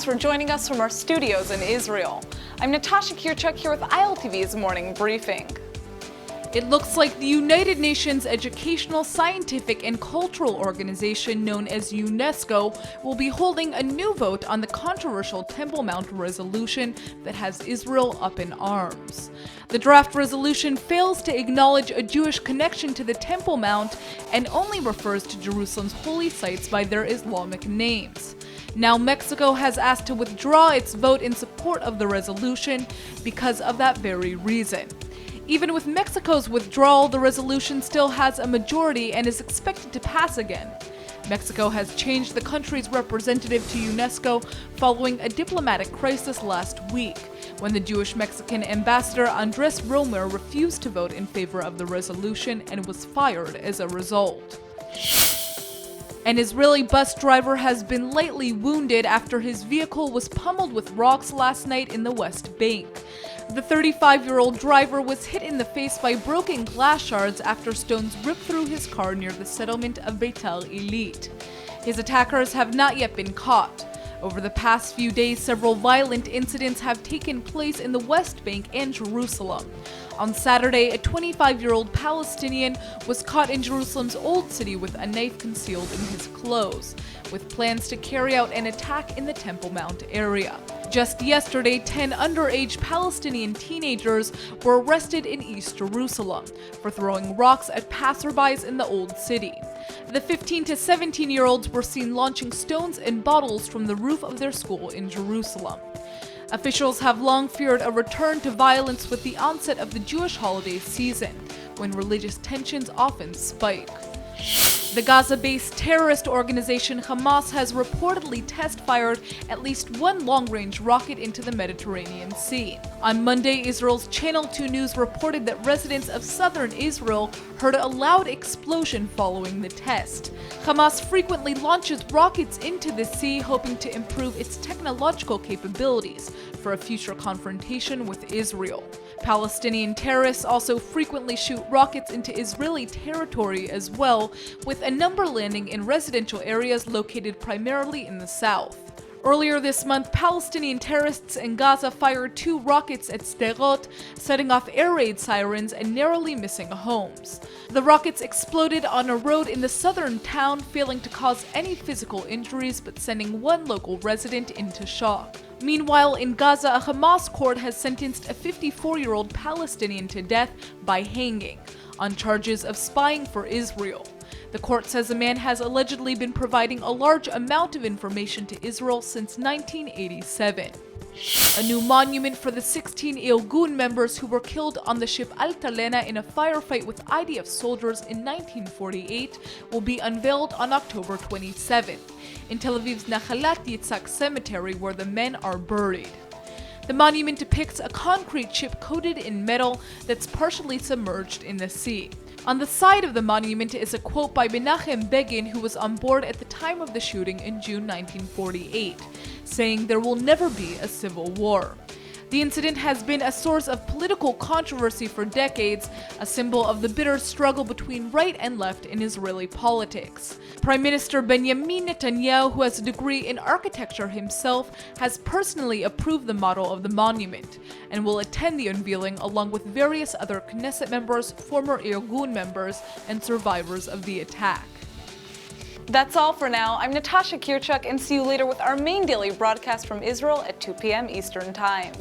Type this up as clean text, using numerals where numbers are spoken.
Thanks for joining us from our studios in Israel. I'm Natasha Kirchuk here with ILTV's Morning Briefing. It looks like the United Nations Educational, Scientific and Cultural Organization, known as UNESCO, will be holding a new vote on the controversial Temple Mount resolution that has Israel up in arms. The draft resolution fails to acknowledge a Jewish connection to the Temple Mount and only refers to Jerusalem's holy sites by their Islamic names. Now Mexico has asked to withdraw its vote in support of the resolution because of that very reason. Even with Mexico's withdrawal, the resolution still has a majority and is expected to pass again. Mexico has changed the country's representative to UNESCO following a diplomatic crisis last week, when the Jewish-Mexican ambassador Andres Romer refused to vote in favor of the resolution and was fired as a result. An Israeli bus driver has been lightly wounded after his vehicle was pummeled with rocks last night in the West Bank. The 35-year-old driver was hit in the face by broken glass shards after stones ripped through his car near the settlement of Beitel Elite. His attackers have not yet been caught. Over the past few days, several violent incidents have taken place in the West Bank and Jerusalem. On Saturday, a 25-year-old Palestinian was caught in Jerusalem's Old City with a knife concealed in his clothes, with plans to carry out an attack in the Temple Mount area. Just yesterday, 10 underage Palestinian teenagers were arrested in East Jerusalem for throwing rocks at passerbys in the Old City. The 15 to 17-year-olds were seen launching stones and bottles from the roof of their school in Jerusalem. Officials have long feared a return to violence with the onset of the Jewish holiday season, when religious tensions often spike. The Gaza-based terrorist organization Hamas has reportedly test-fired at least one long-range rocket into the Mediterranean Sea. On Monday, Israel's Channel 2 News reported that residents of southern Israel heard a loud explosion following the test. Hamas frequently launches rockets into the sea, hoping to improve its technological capabilities for a future confrontation with Israel. Palestinian terrorists also frequently shoot rockets into Israeli territory as well, with a number landing in residential areas located primarily in the south. Earlier this month, Palestinian terrorists in Gaza fired 2 rockets at Sderot, setting off air raid sirens and narrowly missing homes. The rockets exploded on a road in the southern town, failing to cause any physical injuries but sending one local resident into shock. Meanwhile, in Gaza, a Hamas court has sentenced a 54-year-old Palestinian to death by hanging on charges of spying for Israel. The court says the man has allegedly been providing a large amount of information to Israel since 1987. A new monument for the 16 Algun members who were killed on the ship Altalena in a firefight with IDF soldiers in 1948 will be unveiled on October 27th in Tel Aviv's Nachalat Yitzhak cemetery, where the men are buried. The monument depicts a concrete ship coated in metal that's partially submerged in the sea. On the side of the monument is a quote by Menachem Begin, who was on board at the time of the shooting in June 1948, saying there will never be a civil war. The incident has been a source of political controversy for decades, a symbol of the bitter struggle between right and left in Israeli politics. Prime Minister Benjamin Netanyahu, who has a degree in architecture himself, has personally approved the model of the monument and will attend the unveiling along with various other Knesset members, former Algun members, and survivors of the attack. That's all for now. I'm Natasha Kirchuk, and see you later with our main daily broadcast from Israel at 2 p.m. Eastern Time.